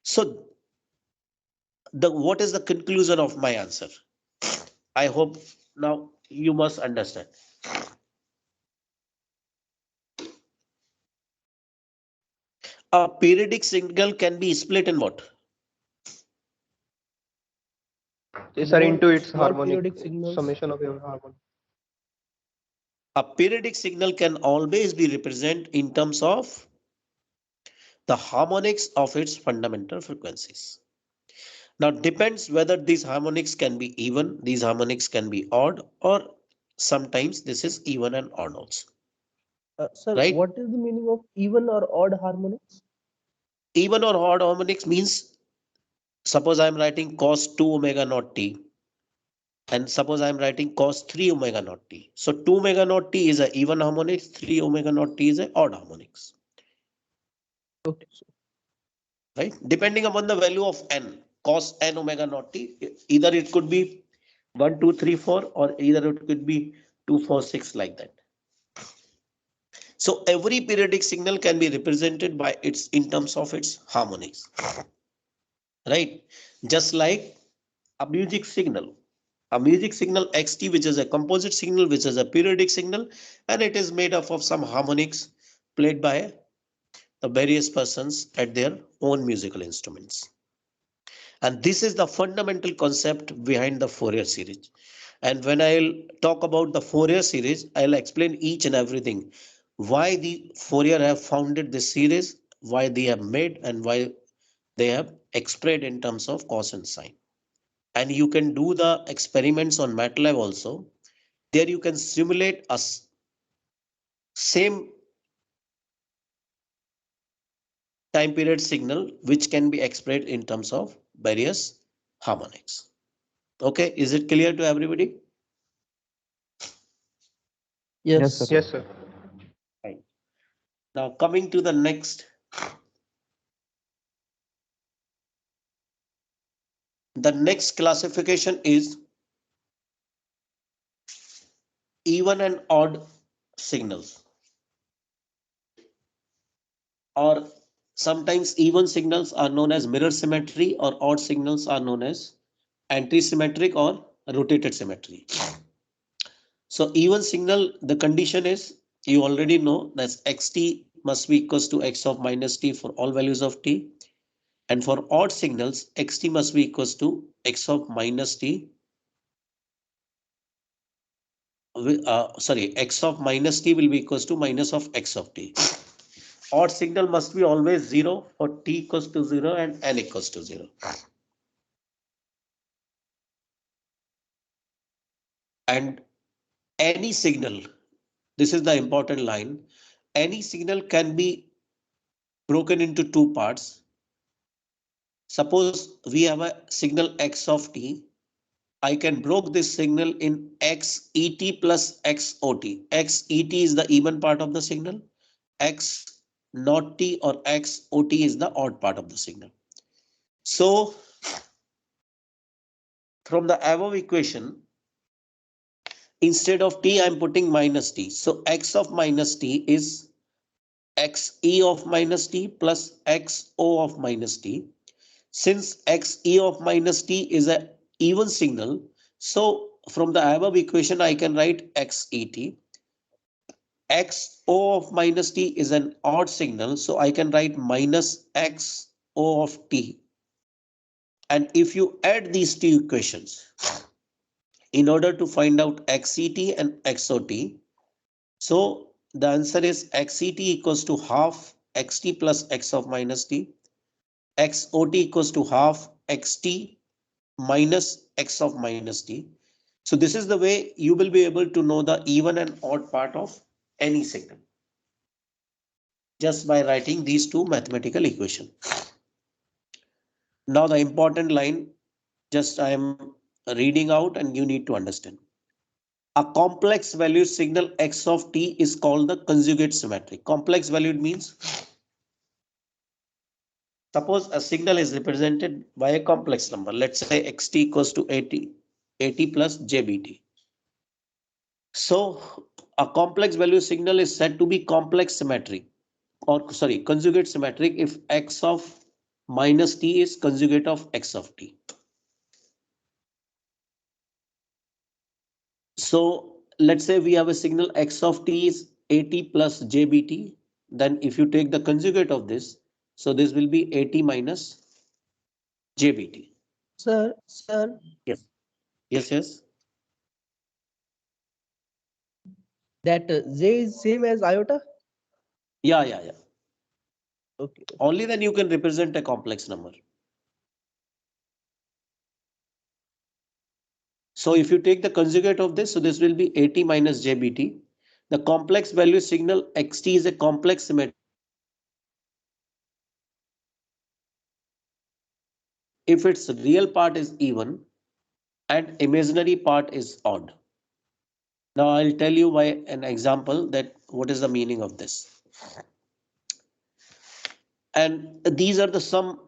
So what is the conclusion of my answer? I hope now you must understand. A periodic signal can be split in what? These are into its Small harmonic periodic signals. summation of your harmonic. A periodic signal can always be represented in terms of the harmonics of its fundamental frequencies. Now depends whether these harmonics can be even, these harmonics can be odd, or sometimes this is even and odd also, Sir, right? what is the meaning of even or odd harmonics? Even or odd harmonics means, suppose I am writing cos 2 omega naught t, and suppose I am writing cos 3 omega naught t. So 2 omega naught t is a even harmonics, 3 omega naught t is a odd harmonics, Okay, sir. right? Depending upon the value of n, cos n omega naught t, either it could be 1, 2, 3, 4, or either it could be 2, 4, 6 like that. So every periodic signal can be represented by its in terms of its harmonics, right? Just like a music signal. A music signal xt, which is a composite signal, which is a periodic signal, and it is made up of some harmonics played by the various persons at their own musical instruments. And this is the fundamental concept behind the Fourier series. And when I'll talk about the Fourier series, I'll explain each and everything. Why the Fourier have founded this series, why they have made, and why they have expressed in terms of cos and sine. And you can do the experiments on MATLAB also. There you can simulate a same time period signal which can be expressed in terms of various harmonics. Okay, is it clear to everybody? Yes, Yes, sir. sir. Yes, sir. Right. Now coming to the next, the next classification is even and odd signals, or sometimes even signals are known as mirror symmetry, or odd signals are known as anti-symmetric or rotated symmetry. So even signal, the condition is, you already know that xt must be equals to x of minus t for all values of t. And for odd signals, xt must be equals to x of minus t, x of minus t will be equals to minus of x of t. Odd signal must be always 0 for t equals to 0 and n equals to 0. And any signal, this is the important line, any signal can be broken into two parts. Suppose we have a signal x of t. I can break this signal in x et plus x ot. X et is the even part of the signal. X not t or x ot is the odd part of the signal. So from the above equation, instead of t, I'm putting minus t. So x of minus t is x e of minus t plus x o of minus t. Since x e of minus t is an even signal, so from the above equation, I can write x e t. X o of minus t is an odd signal, so I can write minus x o of t. And if you add these two equations in order to find out xct and xot, so the answer is xct equals to half xt plus x of minus t, xot equals to half xt minus x of minus t. So this is the way you will be able to know the even and odd part of any signal, just by writing these two mathematical equations. Now the important line, just I am reading out and you need to understand. A complex valued signal x of t is called the conjugate symmetric. Complex valued means, suppose a signal is represented by a complex number. Let's say xt equals to 80 plus jbt. So a complex value signal is said to be complex symmetric, or sorry, conjugate symmetric if x of minus t is conjugate of x of t. So let's say we have a signal x of t is at plus jbt. Then if you take the conjugate of this, so this will be at minus jbt. Sir, Yes. Yes, yes. that J is same as iota? Yeah. Okay. Only then you can represent a complex number. So if you take the conjugate of this, so this will be at minus jbt. The complex value signal xt is a complex symmetry if its real part is even and imaginary part is odd. Now I'll tell you by an example that what is the meaning of this. And these are the some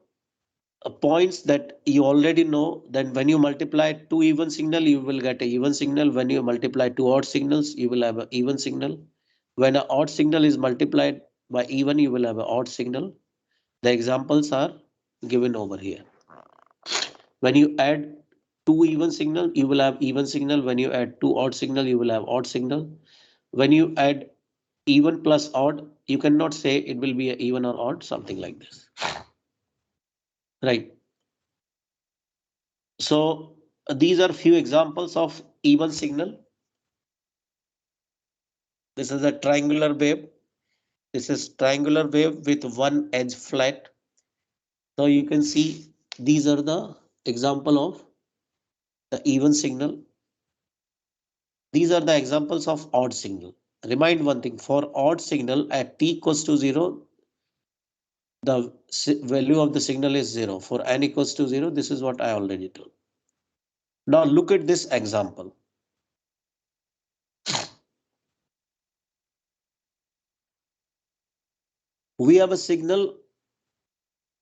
points that you already know that when you multiply two even signal, you will get a even signal. When you multiply two odd signals, you will have an even signal. When an odd signal is multiplied by even, you will have an odd signal. The examples are given over here. When you add two even signal, you will have even signal. When you add two odd signal, you will have odd signal. When you add even plus odd, you cannot say it will be a even or odd, something like this. Right. So these are few examples of even signal. This is a triangular wave. This is triangular wave with one edge flat. So you can see these are the example of the even signal. These are the examples of odd signal. Remind one thing, for odd signal at t equals to 0, the value of the signal is 0. For n equals to 0, this is what I already told. Now look at this example. We have a signal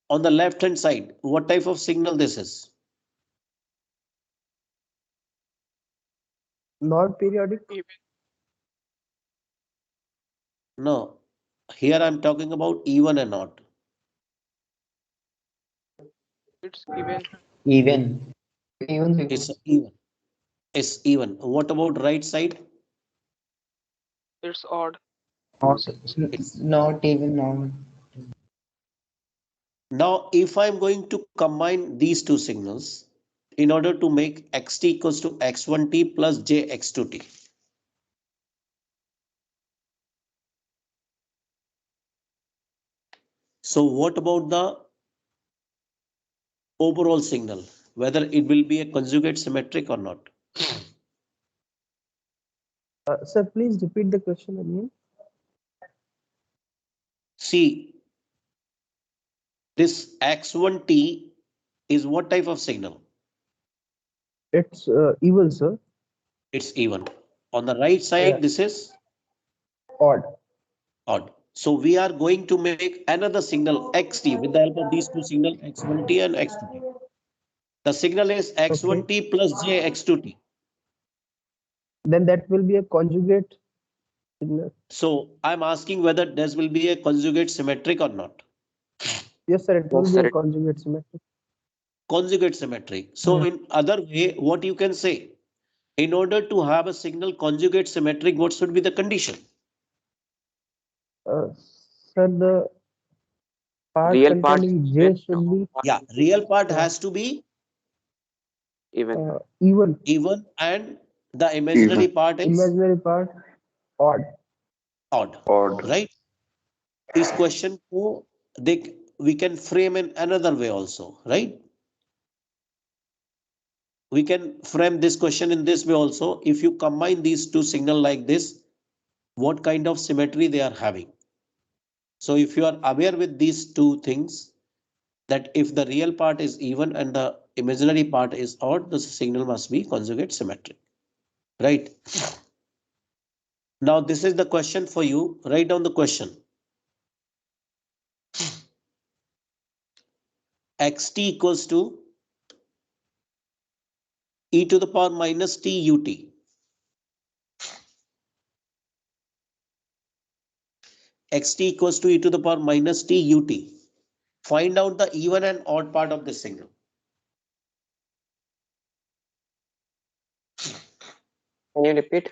on the left hand side. What type of signal this is? Non-periodic? No, here I'm talking about even and odd. It's even. Even. Even It's signal. even. It's even. What about right side? It's odd. It's Not even normal. now if I'm going to combine these two signals in order to make xt equals to x1t plus jx2t. So what about the overall signal, whether it will be a conjugate symmetric or not? Sir, please repeat the question again. See, this x1t is what type of signal? It's even, sir. It's even. On the right Yeah. side, this is Odd. odd. So we are going to make another signal xt with the help of these two signals x1t and x2t. The signal is x1t plus jx2t. Then that will be a conjugate signal. So I'm asking whether this will be a conjugate symmetric or not. Yes, sir. It will be a conjugate symmetric. Conjugate symmetric. So in other way, what you can say, in order to have a signal conjugate symmetric, what should be the condition? Sir, the part Real part containing J should be Yeah, real part has to be even. even. even and the imaginary part is Imaginary part odd. odd, Odd. right? This question we can frame in another way also, right? We can frame this question in this way also. If you combine these two signal like this, what kind of symmetry they are having? So if you are aware with these two things, that if the real part is even and the imaginary part is odd, the signal must be conjugate symmetric, right? Now this is the question for you. Write down the question. Xt equals to e to the power minus t ut. Xt equals to e to the power minus t ut. Find out the even and odd part of this signal. Can you repeat?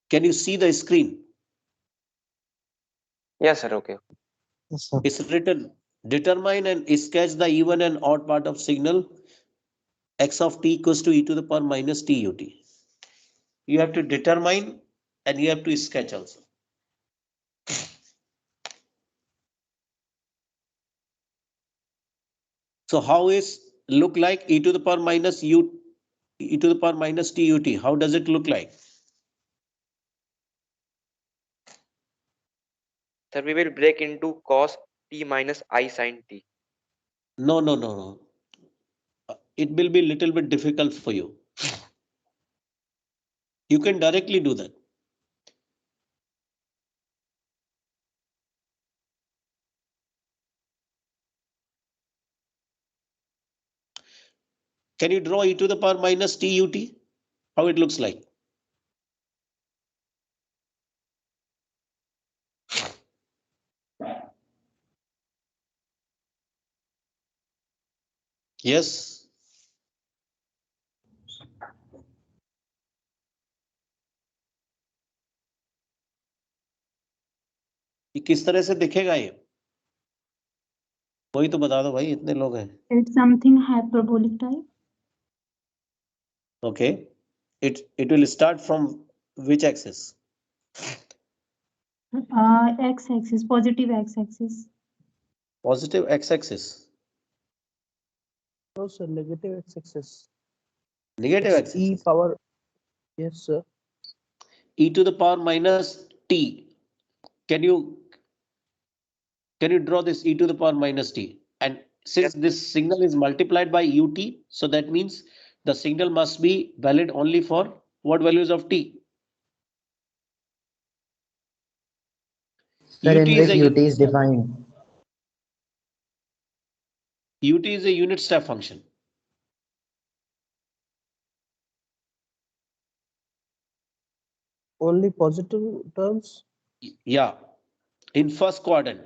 Can you see the screen? Yes, sir. Okay. Yes, sir. It's written, determine and sketch the even and odd part of signal x of t equals to e to the power minus t ut. You have to determine and you have to sketch also. So how is look like e to the power minus e to the power minus t ut? How does it look like? Sir, we will break into cos t minus I sin t. No, no, no, no. It will be a little bit difficult for you. You can directly do that. Can you draw e to the power minus t ut? How it looks like? Yes. ये किस तरह से दिखेगा ये? कोई तो बता दो भाई, इतने लोग हैं. It's something hyperbolic type. Okay. It will start from which axis? X-axis, positive x-axis. Positive x-axis. No, sir, negative x-axis. Negative It's e x-axis. power. Yes, sir. E to the power minus t. Can you draw this e to the power minus t? And since this signal is multiplied by ut, so that means the signal must be valid only for what values of t? Sir, ut in is which a ut is defined? ut is a unit step function. Only positive terms. Yeah, in first quadrant.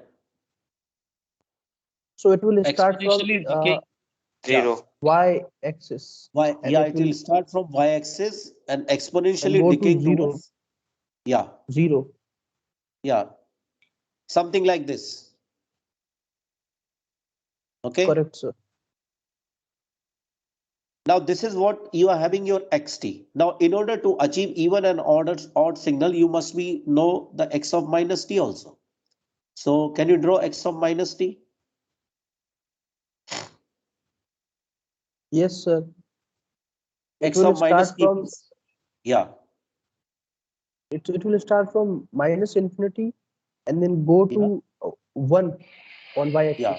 So it will start from Exponentially decay. Zero. y-axis. Why? And Yeah, it it will will start from y-axis and exponentially go to decaying zero. towards. Yeah, 0. yeah, something like this. Okay. Correct, sir. Now this is what you are having your xt. Now in order to achieve even and odd signal, you must be know the x of minus t also. So can you draw x of minus t? Yes, sir. It X will of minus start t. from Yeah, it will start from minus infinity and then go yeah, to 1 on y-axis. yeah.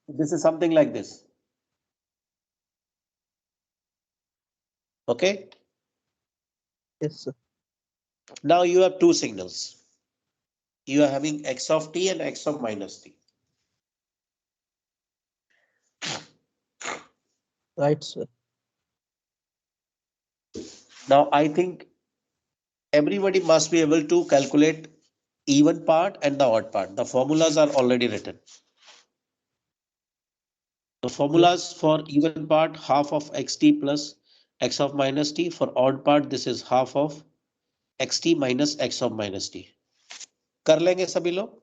This is something like this. Okay. Yes, sir. Now you have two signals. You are having x of t and x of minus t. Right, sir. Now I think everybody must be able to calculate even part and the odd part. The formulas are already written. The formulas for even part, half of xt plus x of minus t. For odd part, this is half of xt minus x of minus t. कर लेंगे सभी लोग?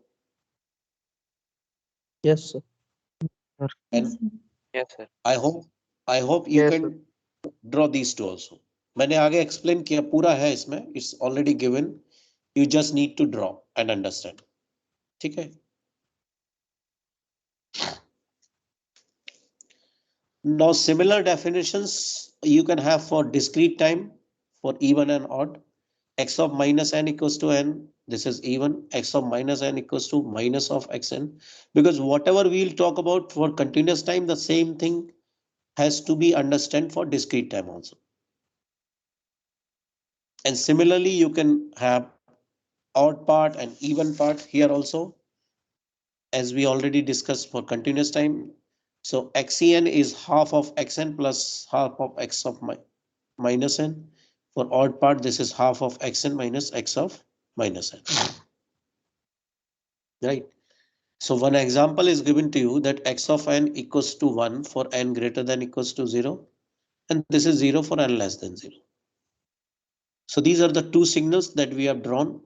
Yes, sir. And Yes, sir. I hope you Yes, can draw these two also. मैंने आगे explain किया, पूरा है इसमें. It's already given. You just need to draw and understand. ठीक है? Now similar definitions you can have for discrete time, for even and odd. X of minus n equals to n. This is even. X of minus n equals to minus of xn. Because whatever we'll talk about for continuous time, the same thing has to be understood for discrete time also. And similarly, you can have odd part and even part here also, as we already discussed for continuous time. So xen is half of xn plus half of x of minus n. For odd part, this is half of xn minus x of minus n. Right. So one example is given to you that x of n equals to 1 for n greater than equals to 0, and this is 0 for n less than 0. So these are the two signals that we have drawn.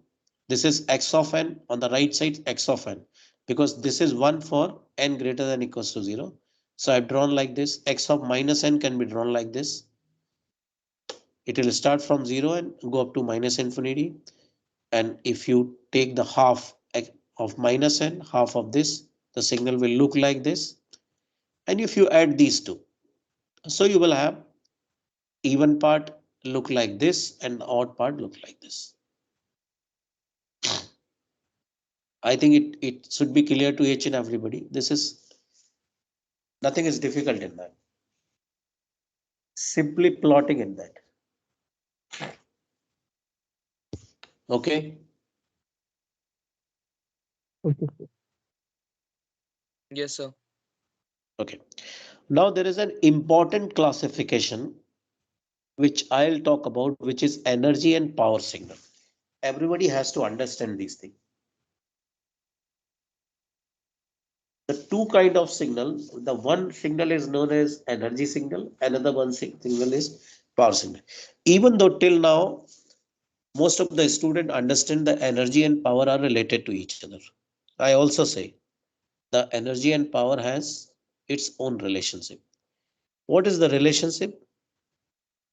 This is x of n on the right side, x of n, because this is 1 for n greater than equals to 0. So I've drawn like this. X of minus n can be drawn like this. It will start from 0 and go up to minus infinity. And if you take the half of minus n, half of this, the signal will look like this. And if you add these two, so you will have even part look like this and odd part look like this. I think it should be clear to each and everybody. This is nothing is difficult in that. Simply plotting in that. Okay. Okay. Yes, sir. Okay. Now there is an important classification which I'll talk about, which is energy and power signal. Everybody has to understand these things. The two kind of signal, the one signal is known as energy signal, another one signal is power signal. Even though till now, most of the students understand the energy and power are related to each other. I also say the energy and power has its own relationship. What is the relationship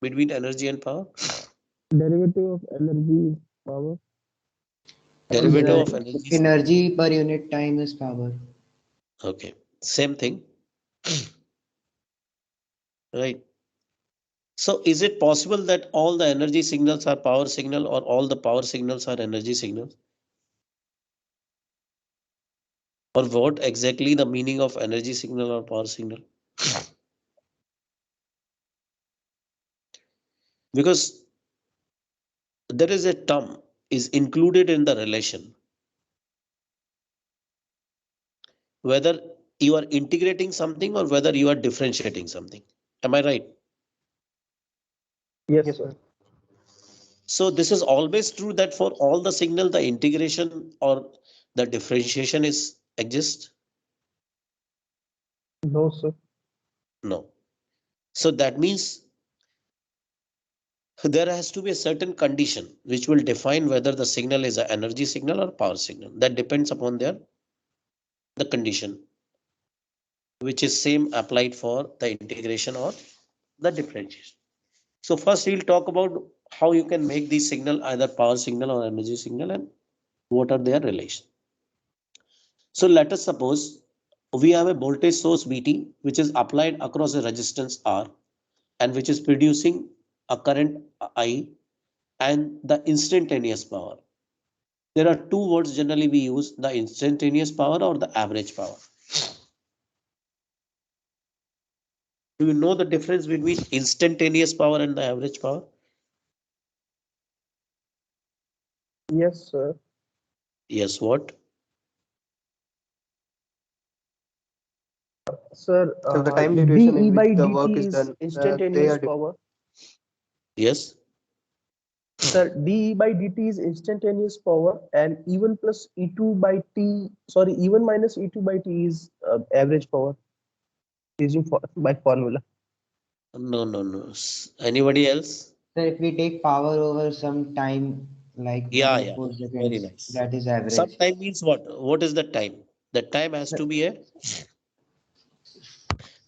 between energy and power? Derivative of energy is power. Derivative of The energy. energy per unit time is power. Okay, same thing. Right. So is it possible that all the energy signals are power signal or all the power signals are energy signals? Or what exactly the meaning of energy signal or power signal? Because there is a term is included in the relation. Whether you are integrating something or whether you are differentiating something. Am I right? Yes, sir. So this is always true that for all the signal, the integration or the differentiation is exists? No, sir. No. So that means there has to be a certain condition which will define whether the signal is an energy signal or power signal. That depends upon the condition, which is same applied for the integration or the differentiation. So first we'll talk about how you can make the signal either power signal or energy signal and what are their relation. So let us suppose we have a voltage source VT which is applied across a resistance R and which is producing a current I and the instantaneous power. There are two words generally we use, the instantaneous power or the average power. Do you know the difference between instantaneous power and the average power? Yes, sir. Yes, what? Sir, So the time duration dE in by which the work dt is is done, they instantaneous are power. Yes. Sir, dE by dt is instantaneous power, and E1 plus E2 by T, sorry, E1 minus E2 by T is average power using by formula. No. Anybody else? So if we take power over some time, like Yeah, 1 or yeah. 4 Very seconds, nice. that is average. Some time means what? What is the time? The time has to be a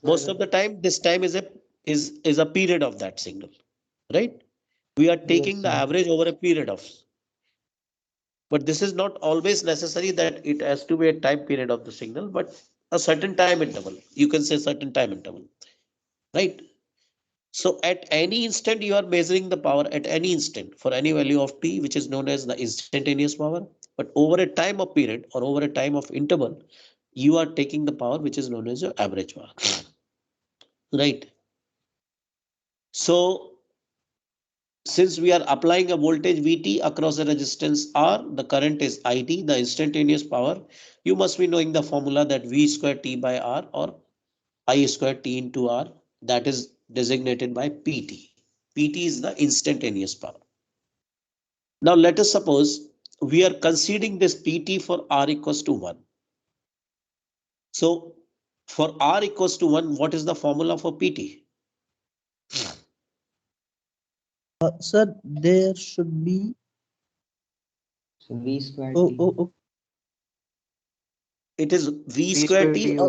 most of the time. This time is a period of that signal, right? We are Yes, taking the sir. average over a period of. But this is not always necessary that it has to be a time period of the signal, but a certain time interval. You can say certain time interval, right? So at any instant, you are measuring the power at any instant for any value of t, which is known as the instantaneous power. But over a time of period or over a time of interval, you are taking the power which is known as your average power, right? So since we are applying a voltage VT across a resistance R, the current is IT, the instantaneous power. You must be knowing the formula that V square T by R or I square T into R, that is designated by PT. PT is the instantaneous power. Now let us suppose we are considering this PT for R equals to 1. So for R equals to 1, what is the formula for PT? Sir, there should be. So V square Oh, T. oh, It is V V square square T T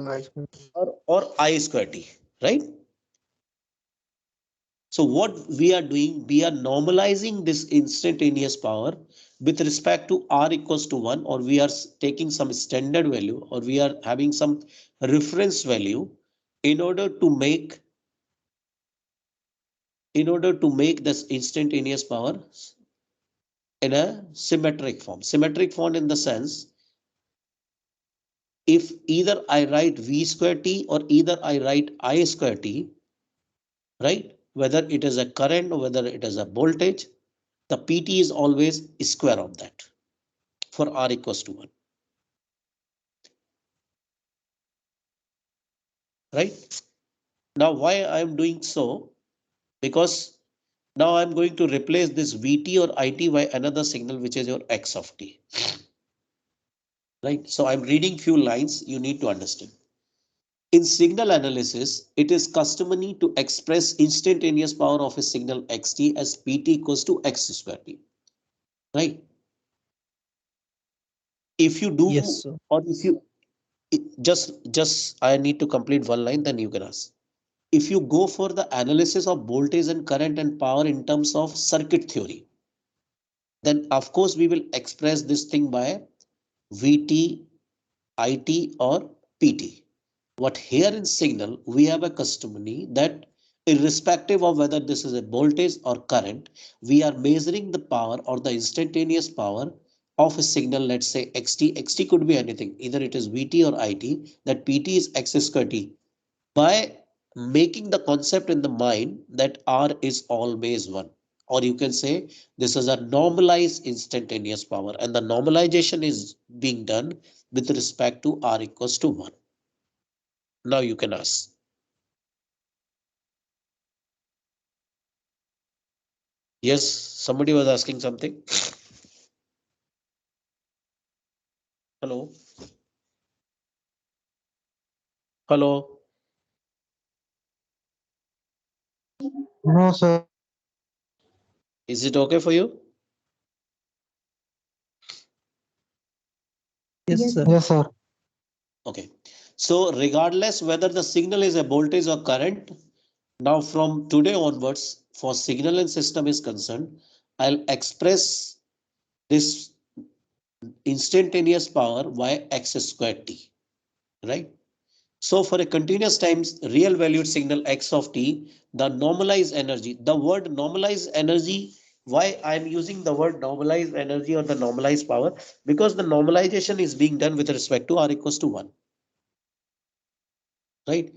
or I square T, right? So what we are doing, we are normalizing this instantaneous power with respect to R equals to 1, or we are taking some standard value, or we are having some reference value in order to make this instantaneous power in a symmetric form. Symmetric form in the sense, if either I write V square T or either I write I square T, right? Whether it is a current or whether it is a voltage, the PT is always square of that for R equals to 1. Right? Now, why I'm doing so? Because now I'm going to replace this VT or IT by another signal, which is your X of T. Right? So I'm reading few lines you need to understand. In signal analysis, it is customary to express instantaneous power of a signal xt as PT equals to X square T. Right? If you do, yes, sir. or if you just I need to complete one line, then you can ask. If you go for the analysis of voltage and current and power in terms of circuit theory, then of course we will express this thing by VT, IT or PT. What here in signal, we have a customary that irrespective of whether this is a voltage or current, we are measuring the power or the instantaneous power of a signal, let's say xt. Xt could be anything, either it is VT or IT, that PT is X square T, by making the concept in the mind that R is always 1. Or you can say this is a normalized instantaneous power, and the normalization is being done with respect to R equals to 1. Now you can ask. Yes, somebody was asking something. Hello. Hello. No, sir. Is it okay for you? Yes, sir. Yes, sir. Okay. So regardless whether the signal is a voltage or current, now from today onwards, for signal and system is concerned, I'll express this instantaneous power by X square T, right? So for a continuous times real valued signal X of T, the normalized energy, the word normalized energy, why I'm using the word normalized energy or the normalized power? Because the normalization is being done with respect to R equals to 1. Right?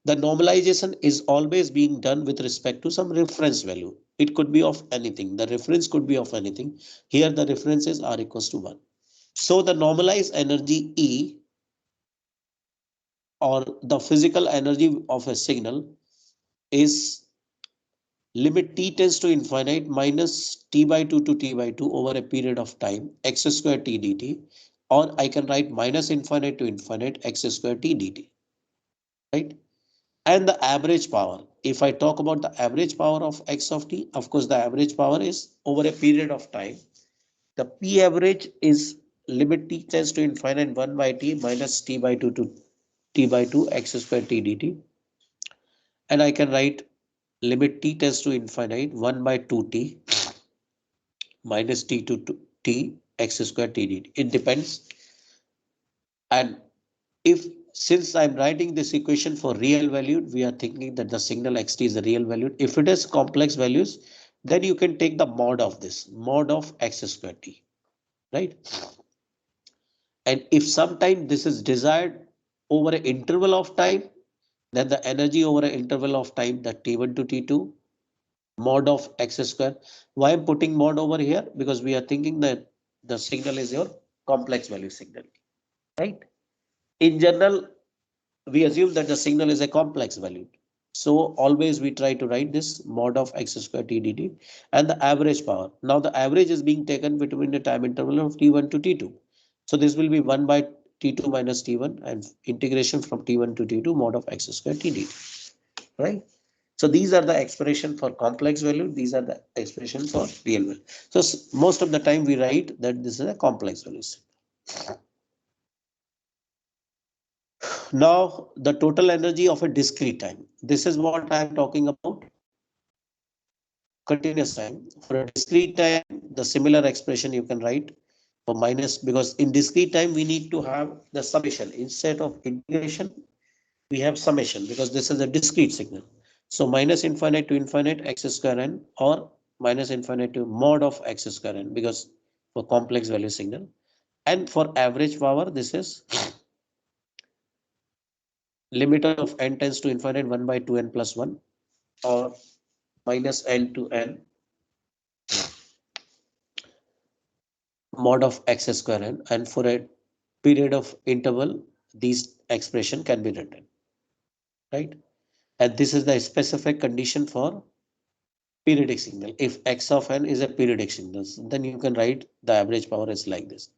The normalization is always being done with respect to some reference value. It could be of anything. The reference could be of anything. Here the reference is R equals to 1. So the normalized energy E, or the physical energy of a signal, is limit t tends to infinite minus t by 2 to t by 2 over a period of time, x square t dt, or I can write minus infinite to infinite x square t dt, right? And the average power, if I talk about the average power of X of t, of course the average power is over a period of time. The P average is limit t tends to infinite 1 by t minus t by 2 to t by 2 x square t dt, and I can write limit t tends to infinite 1 by 2t minus t to t x square t dt. It depends. And if, since I'm writing this equation for real valued, we are thinking that the signal xt is the real valued. If it is complex values, then you can take the mod of this, mod of x square t, right? And if sometime this is desired over an interval of time, then the energy over an interval of time, the t1 to t2, mod of x square. Why I'm putting mod over here? Because we are thinking that the signal is your complex value signal, right? In general, we assume that the signal is a complex value. So always we try to write this mod of x square t dt and the average power. Now the average is being taken between the time interval of t1 to t2. So this will be 1 by t2 minus t1 and integration from t1 to t2 mod of x square t dt, right? So these are the expression for complex value. These are the expression for real value. So most of the time we write that this is a complex value. Now the total energy of a discrete time. This is what I am talking about. Continuous time. For a discrete time, the similar expression you can write for minus, because in discrete time we need to have the summation instead of integration. We have summation because this is a discrete signal. So minus infinite to infinite x square n or minus infinite to mod of x square n, because for complex value signal. And for average power, this is limit of n tends to infinite 1 by 2n plus 1 or minus n to n mod of x square n, and for a period of interval these expression can be written, right? And this is the specific condition for periodic signal. If x of n is a periodic signal, then you can write the average power is like this.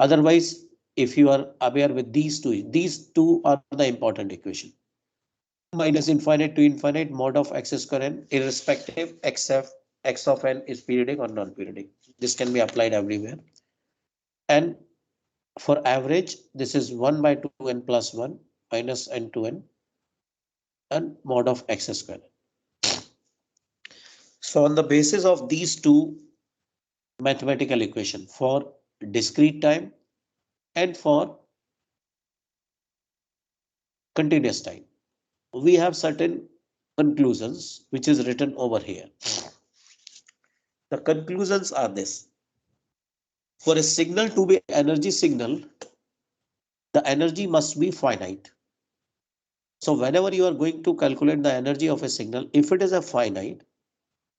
Otherwise, if you are aware with these two are the important equation. Minus infinite to infinite mod of x square n, irrespective x of n is periodic or non-periodic. This can be applied everywhere. And for average, this is 1 by 2n plus 1 minus n to n and mod of x square. So on the basis of these two mathematical equation for discrete time and for continuous time, we have certain conclusions which is written over here. The conclusions are this. For a signal to be energy signal, the energy must be finite. So whenever you are going to calculate the energy of a signal, if it is a finite,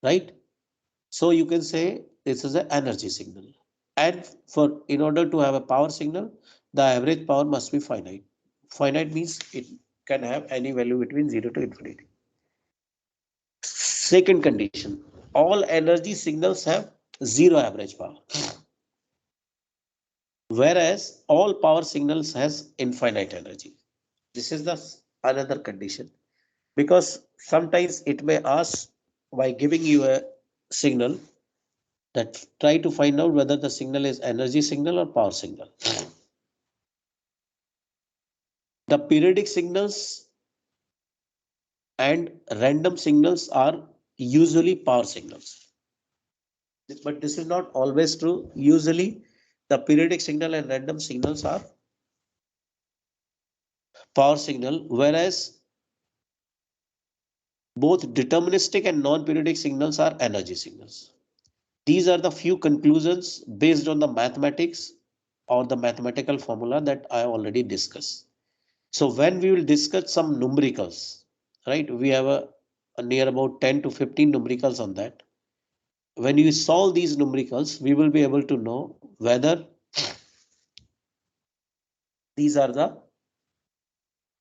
right? So you can say this is an energy signal. And for in order to have a power signal, the average power must be finite. Finite means it can have any value between 0 to infinity. Second condition, all energy signals have zero average power, whereas all power signals has infinite energy. This is the another condition, because sometimes it may ask by giving you a signal that try to find out whether the signal is energy signal or power signal. The periodic signals and random signals are usually power signals. But this is not always true. Usually the periodic signal and random signals are power signal, whereas both deterministic and non-periodic signals are energy signals. These are the few conclusions based on the mathematics or the mathematical formula that I already discussed. So when we will discuss some numericals, right? We have a near about 10 to 15 numericals on that. When you solve these numericals, we will be able to know whether these are the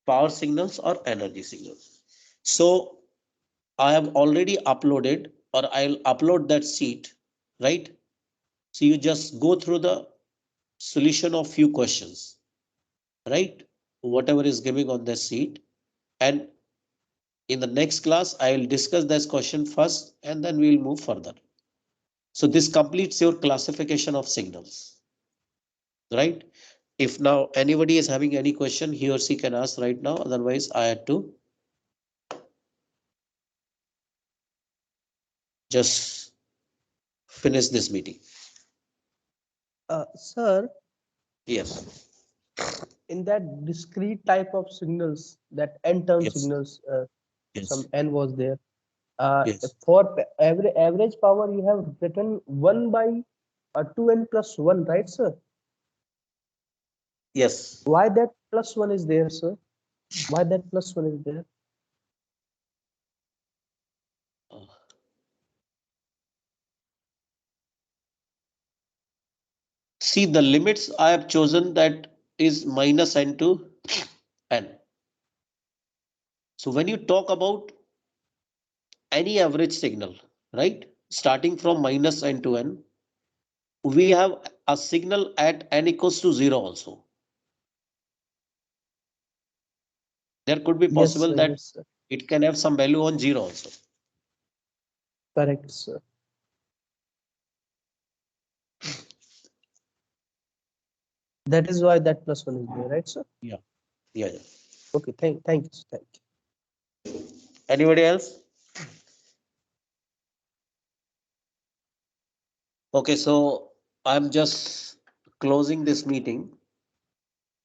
power signals or energy signals. So I have already uploaded, or I'll upload that sheet, right? So you just go through the solution of few questions, right? Whatever is giving on the sheet, and in the next class, I will discuss this question first and then we will move further. So this completes your classification of signals, right? If now anybody is having any question, he or she can ask right now. Otherwise, I had to just finish this meeting. Sir, Yes. in that discrete type of signals, that n-term Yes. signals, Yes. some n was there. Yes. For average power, you have written 1 by 2n plus 1, right, sir? Yes. Why that plus 1 is there, sir? Why that plus 1 is there? See, the limits I have chosen, that is minus n to n. So when you talk about any average signal, right? Starting from minus n to n, we have a signal at n equals to 0 also. There could be Yes, possible sir. that Yes, sir. it can have some value on 0 also. Correct, sir. That is why that plus one is there, right, sir? Yeah, yeah. Okay, thank you, sir. Thank you. Anybody else? Okay, so I'm just closing this meeting.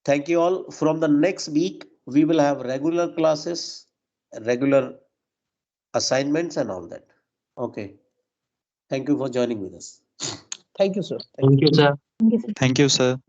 Thank you all. From the next week, we will have regular classes, regular assignments and all that. Okay. Thank you for joining with us. Thank you, sir. Thank you, sir. Thank you, sir. Thank you, sir.